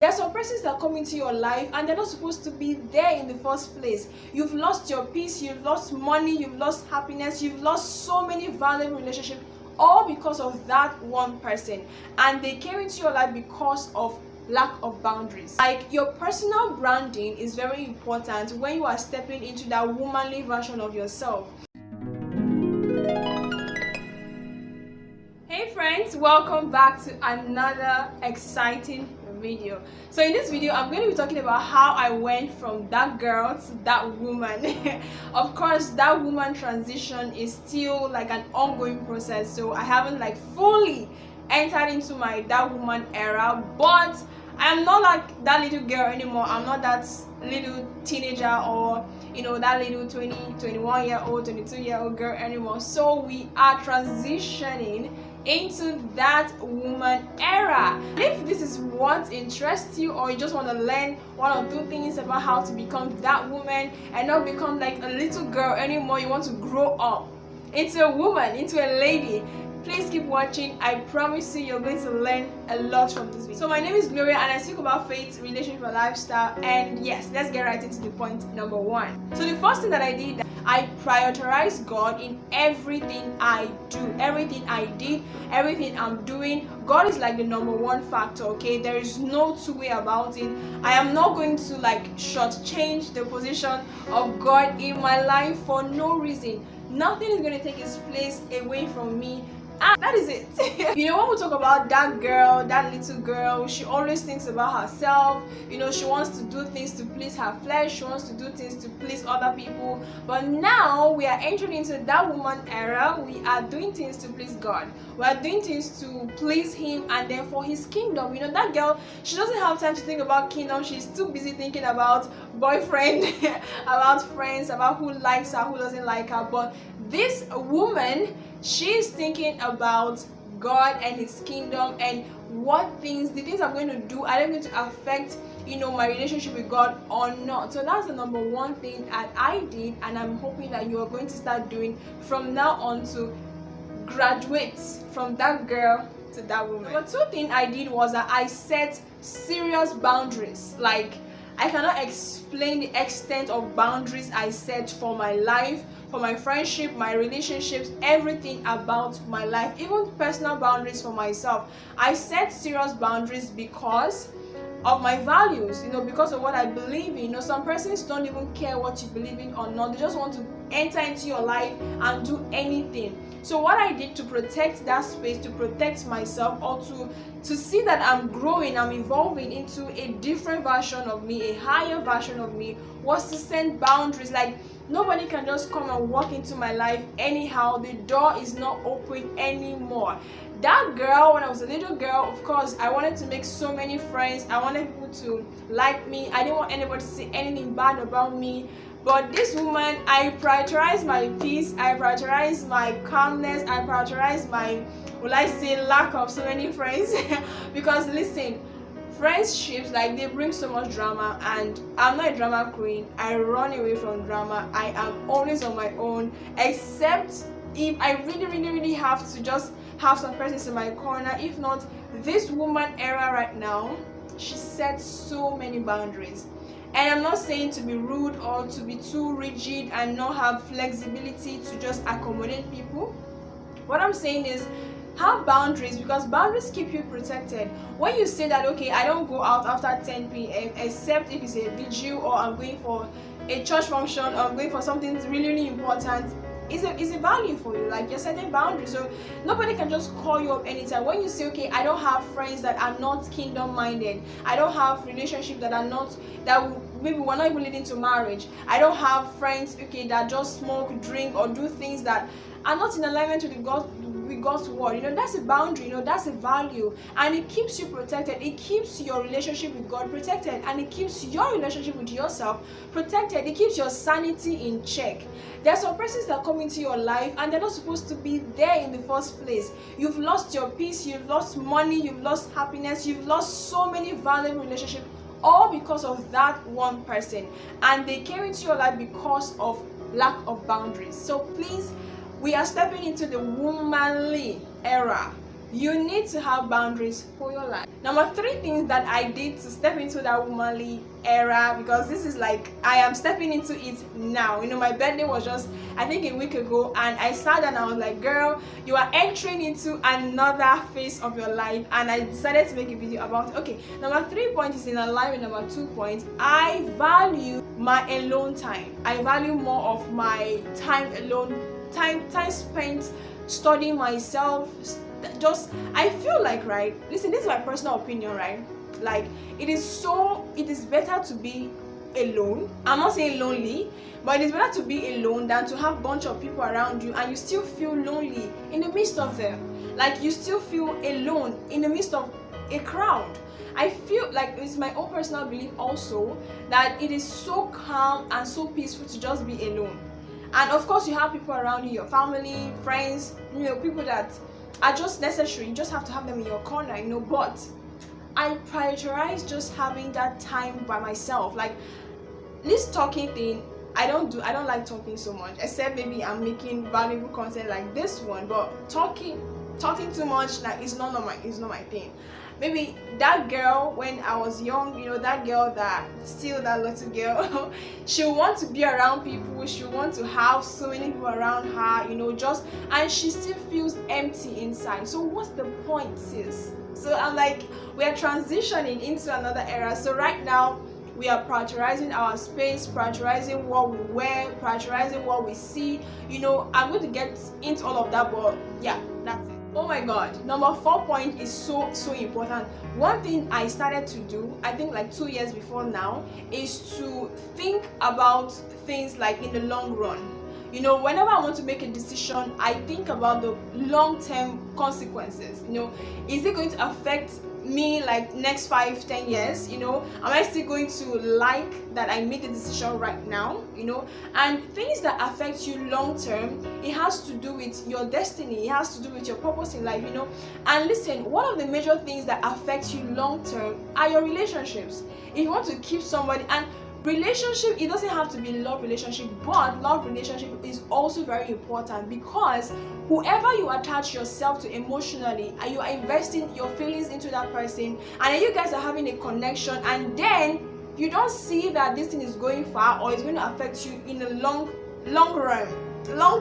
There are some persons that come into your life and they're not supposed to be there in the first place. You've lost your peace, you've lost money, you've lost happiness, you've lost so many valuable relationships, all because of that one person. And they came into your life because of lack of boundaries. Like, your personal branding is very important when you are stepping into that womanly version of yourself. Hey friends, welcome back to another exciting video. So in this video I'm going to be talking about how I went from that girl to that woman. Of course, that woman transition is still like an ongoing process, so I haven't like fully entered into my that woman era, but I'm not like that little girl anymore. I'm not that little teenager or that little 21-year-old 22-year-old girl anymore. So we are transitioning into that woman era. If this is what interests you, or you just want to learn one or two things about how to become that woman and not become like a little girl anymore, you want to grow up into a woman, into a lady, please keep watching. I promise you, you're going to learn a lot from this video. So my name is Gloria and I speak about faith, relationship, and lifestyle. And yes, let's get right into the point number one. So the first thing that I did, I prioritize God in everything I do, everything I did, everything I'm doing. God is like the number one factor, okay? There is no two way about it. I am not going to like shortchange the position of God in my life for no reason. Nothing is going to take his place away from me. And that is it. When we talk about that girl, that little girl, she always thinks about herself. She wants to do things to please her flesh. She wants to do things to please other people. But now we are entering into that woman era. We are doing things to please God. We are doing things to please him and then for his kingdom. That girl, she doesn't have time to think about kingdom. She's too busy thinking about boyfriend, about friends, about who likes her, who doesn't like her. But this woman, she's thinking about God and his kingdom, and the things I'm going to do, are they going to affect my relationship with God or not. So that's the number one thing that I did, and I'm hoping that you are going to start doing from now on to graduate from that girl to that woman. Number two thing I did was that I set serious boundaries. Like, I cannot explain the extent of boundaries I set for my life, for my friendship, my relationships, everything about my life, even personal boundaries for myself. I set serious boundaries because of my values, because of what I believe in. Some persons don't even care what you believe in or not. They just want to enter into your life and do anything. So what I did to protect that space, to protect myself, or to see that I'm growing, I'm evolving into a different version of me, a higher version of me, was to set boundaries. Like, nobody can just come and walk into my life anyhow. The door is not open anymore. That girl, when I was a little girl, of course, I wanted to make so many friends. I wanted people to like me. I didn't want anybody to say anything bad about me. But this woman, I prioritize my peace, I prioritize my calmness, I prioritize my, lack of so many friends. Because listen, friendships, like, they bring so much drama, and I'm not a drama queen. I run away from drama. I am always on my own, except if I really have to just have some persons in my corner. If not, this woman era right now, she sets so many boundaries. And I'm not saying to be rude or to be too rigid and not have flexibility to just accommodate people. What I'm saying is, have boundaries, because boundaries keep you protected. When you say that, okay, I don't go out after 10 p.m. except if it's a vigil, or I'm going for a church function, or I'm going for something really important, is a value for you. Like, you're setting boundaries. So nobody can just call you up anytime. When you say, okay, I don't have friends that are not kingdom minded, I don't have relationships that are not, maybe we're not even leading to marriage, I don't have friends, okay, that just smoke, drink, or do things that are not in alignment with God's word. That's a boundary, that's a value, and it keeps you protected. It keeps your relationship with God protected, and it keeps your relationship with yourself protected. It keeps your sanity in check. There are some persons that come into your life and they're not supposed to be there in the first place. You've lost your peace, you've lost money, you've lost happiness, you've lost so many valuable relationships, all because of that one person, and they came into your life because of lack of boundaries. So please, we are stepping into the womanly era. You need to have boundaries for your life. Number 3 things that I did to step into that womanly era, because this is like I am stepping into it now. My birthday was just, I think, a week ago, and I sat down and I was like, girl, you are entering into another phase of your life, and I decided to make a video about it. Okay, number 3 point is in line with number 2 points. I value my alone time. I value more of my time alone, time spent studying myself. Just, I feel like, right, listen, this is my personal opinion, right, like it is better to be alone. I'm not saying lonely, but it is better to be alone than to have a bunch of people around you and you still feel lonely in the midst of them. Like you still feel alone in the midst of a crowd. I feel like it's my own personal belief also that it is so calm and so peaceful to just be alone. And of course you have people around you, your family, friends, people that are just necessary. You just have to have them in your corner, but I prioritize just having that time by myself. Like this talking thing, I don't like talking so much, except maybe I'm making valuable content like this one, but talking too much, like it's not my thing. Maybe that girl when I was young, that girl that little girl, she'll want to be around people, she'll want to have so many people around her, and she still feels empty inside. So what's the point, sis? So I'm like, we are transitioning into another era. So right now, we are prioritizing our space, prioritizing what we wear, prioritizing what we see. I'm going to get into all of that, but yeah, that's it. Oh my god, number 4 point is so important. One thing I started to do, I think like 2 years before now, is to think about things like in the long run. Whenever I want to make a decision, I think about the long-term consequences. Is it going to affect me like next 5-10 years? Am I still going to like that I made the decision right now? And things that affect you long term, it has to do with your destiny, it has to do with your purpose in life. And listen, one of the major things that affect you long term are your relationships. If you want to keep somebody, and relationship, it doesn't have to be love relationship, but love relationship is also very important, because whoever you attach yourself to emotionally, and you are investing your feelings into that person, and then you guys are having a connection, and then you don't see that this thing is going far or it's going to affect you in the long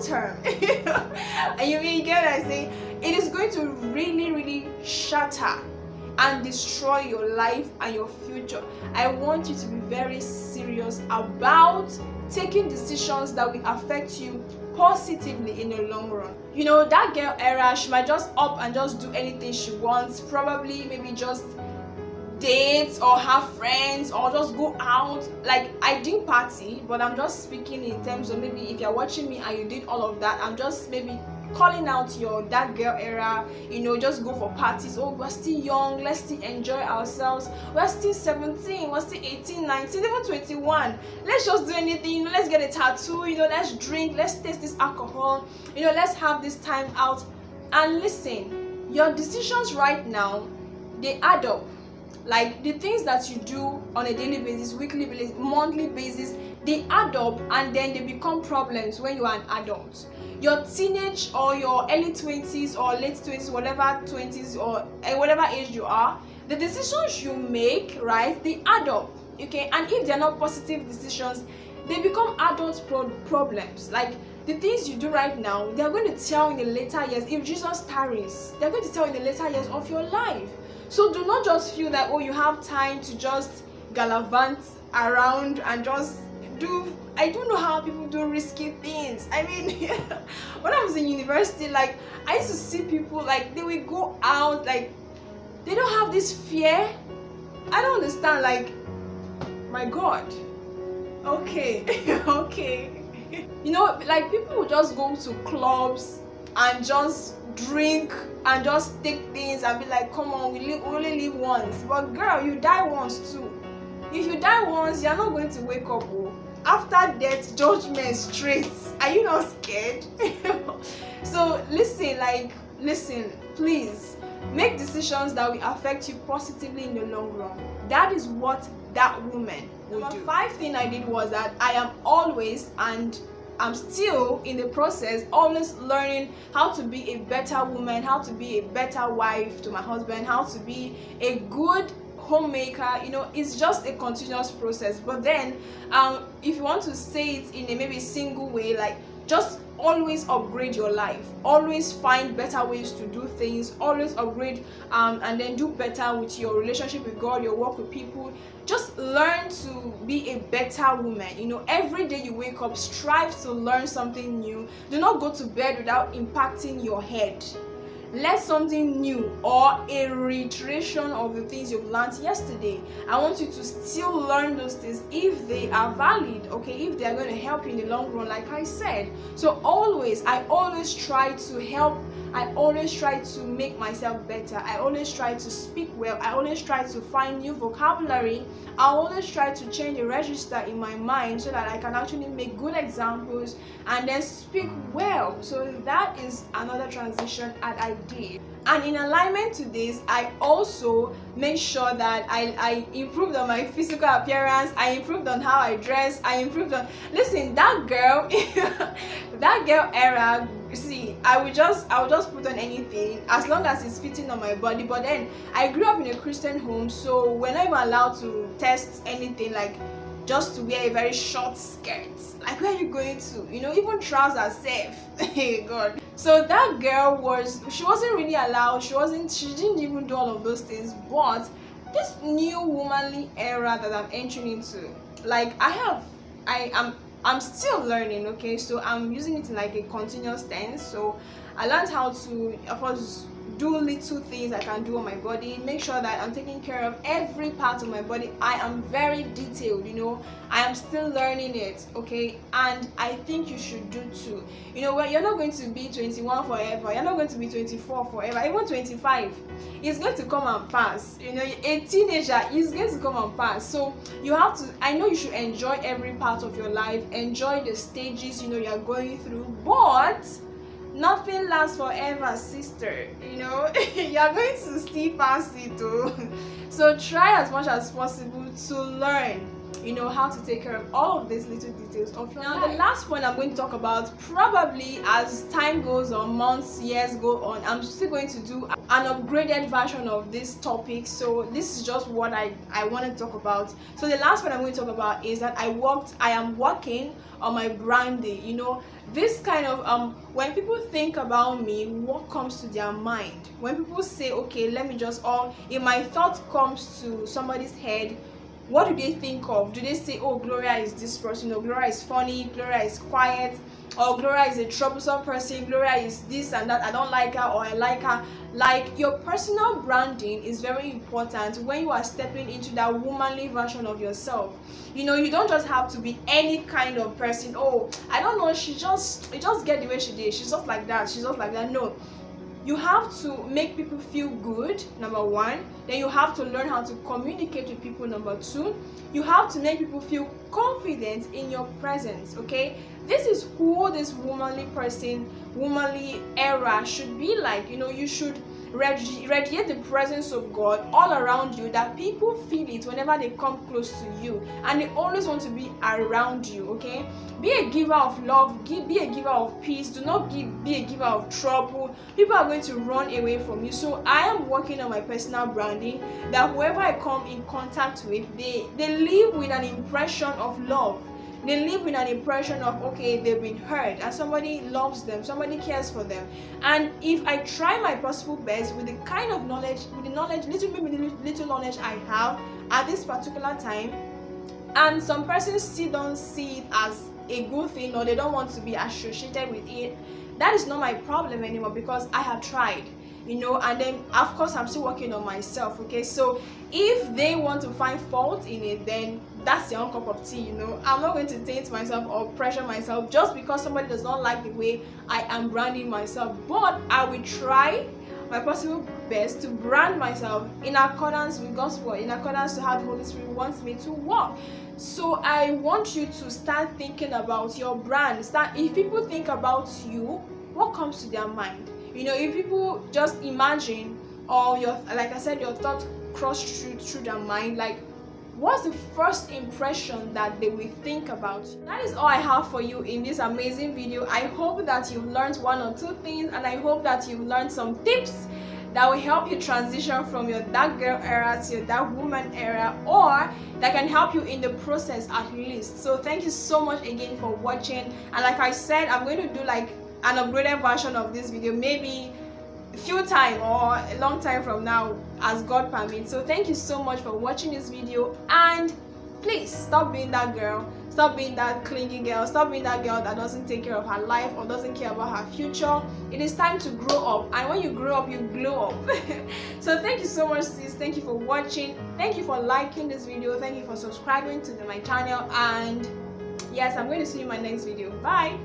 term and you get what I say, it is going to really shatter and destroy your life and your future. I want you to be very serious about taking decisions that will affect you positively in the long run. That girl era, she might just up and just do anything she wants, probably maybe just date or have friends or just go out. Like I didn't party, but I'm just speaking in terms of maybe if you're watching me and you did all of that, I'm just maybe calling out that girl era. Just go for parties. Oh, we're still young, let's still enjoy ourselves, we're still 17, we're still 18, 19, even 21, let's just do anything. Let's get a tattoo, let's drink, let's taste this alcohol, let's have this time out. And listen, your decisions right now, they add up. Like the things that you do on a daily basis, weekly basis, monthly basis, they add up and then they become problems when you are an adult. Your teenage or your early 20s or late 20s, whatever 20s or whatever age you are, the decisions you make, right, they add up, okay? And if they're not positive decisions, they become adult problems. Like the things you do right now, they're going to tell in the later years. If Jesus tarries, they're going to tell in the later years of your life. So do not just feel that, oh, you have time to just gallivant around and just do, I don't know how people do risky things. I mean, when I was in university, like I used to see people like they will go out, like they don't have this fear. I don't understand, like, my God. Okay, okay. Like people will just go to clubs and just drink and just take things and be like, come on, we only live once. But girl, you die once too. If you die once, you're not going to wake up. Oh. After death, judgment straight. Are you not scared? So listen, please make decisions that will affect you positively in the long run. That is what that woman would do. 5 thing I did was that I am always, and I'm still in the process, always learning how to be a better woman, how to be a better wife to my husband, how to be a good homemaker. It's just a continuous process. But then if you want to say it in a maybe single way, like, just always upgrade your life, always find better ways to do things, always upgrade and then do better with your relationship with God, your work with people. Just learn to be a better woman. Every day you wake up, strive to learn something new. Do not go to bed without impacting your head. Let something new or a reiteration of the things you've learned yesterday. I want you to still learn those things if they are valid, okay, if they are going to help you in the long run, like I said. So I always try to help. I always try to make myself better. I always try to speak well. I always try to find new vocabulary. I always try to change the register in my mind so that I can actually make good examples and then speak well. So that is another transition that I did. And in alignment to this, I also made sure that I improved on my physical appearance. I improved on how I dress. I improved on, listen, that girl that girl era, see, I would just put on anything as long as it's fitting on my body. But then I grew up in a Christian home, so we're not even allowed to test anything, like just to wear a very short skirt. Like, where are you going to? Even trousers safe. Hey God. So that girl wasn't really allowed. She didn't even do all of those things. But this new womanly era that I'm entering into, like, I'm still learning, okay? So I'm using it in like a continuous tense. So I learned how to, of course, do little things I can do on my body, make sure that I'm taking care of every part of my body. I am very detailed, I am still learning it, okay? And I think you should do too. When you're not going to be 21 forever, you're not going to be 24 forever, even 25. It's going to come and pass. A teenager is going to come and pass. So you have to, I know you should enjoy every part of your life, enjoy the stages you're going through, but nothing lasts forever, sister. You're going to still pass it too. So try as much as possible to learn how to take care of all of these little details of your life. Now, the last point I'm going to talk about, probably as time goes on, months, years go on, I'm still going to do an upgraded version of this topic. So this is just what I want to talk about. So the last one I'm going to talk about is that I am working on my branding. This kind of when people think about me, what comes to their mind? When people say, okay, let me just, or if my thought comes to somebody's head, what do they think of? Do they say, oh, Gloria is this person, or Gloria is funny, Gloria is quiet, or Gloria is a troublesome person, Gloria is this and that, I don't like her, or I like her? Like, your personal branding is very important when you are stepping into that womanly version of yourself. You don't just have to be any kind of person. Oh, I don't know, she just get the way she did, she's just like that, she's just like that. No, you have to make people feel good, number one. Then you have to learn how to communicate with people, number two. You have to make people feel confident in your presence, okay? This is who this womanly person, womanly era should be like. You should radiate the presence of God all around you, that people feel it whenever they come close to you, and they always want to be around you, okay? Be a giver of love, be a giver of peace. Do not be a giver of trouble. People are going to run away from you. So I am working on my personal branding, that whoever I come in contact with, they live with an impression of love. They live with an impression of, okay, they've been heard and somebody loves them, somebody cares for them. And if I try my possible best with the kind of knowledge, little knowledge I have at this particular time, and some persons still don't see it as a good thing, or they don't want to be associated with it, that is not my problem anymore, because I have tried. And then of course I'm still working on myself, okay? So if they want to find fault in it, then that's their own cup of tea. I'm not going to taint myself or pressure myself just because somebody does not like the way I am branding myself. But I will try my possible best to brand myself in accordance with God's word, in accordance to how the Holy Spirit wants me to walk. So I want you to start thinking about your brand. If people think about you, what comes to their mind? If people just imagine, or like I said, your thoughts cross through their mind, like, what's the first impression that they will think about you? That is all I have for you in this amazing video. I hope that you've learned one or two things, and I hope that you've learned some tips that will help you transition from your dark girl era to your dark woman era, or that can help you in the process at least. So thank you so much again for watching, and like I said, I'm going to do like an upgraded version of this video maybe a few time or a long time from now as God permits. So thank you so much for watching this video, and please stop being that girl, stop being that clingy girl, stop being that girl that doesn't take care of her life or doesn't care about her future. It is time to grow up, and when you grow up, you glow up. So thank you so much, sis. Thank you for watching, thank you for liking this video, thank you for subscribing to my channel, and yes, I'm going to see you in my next video. Bye.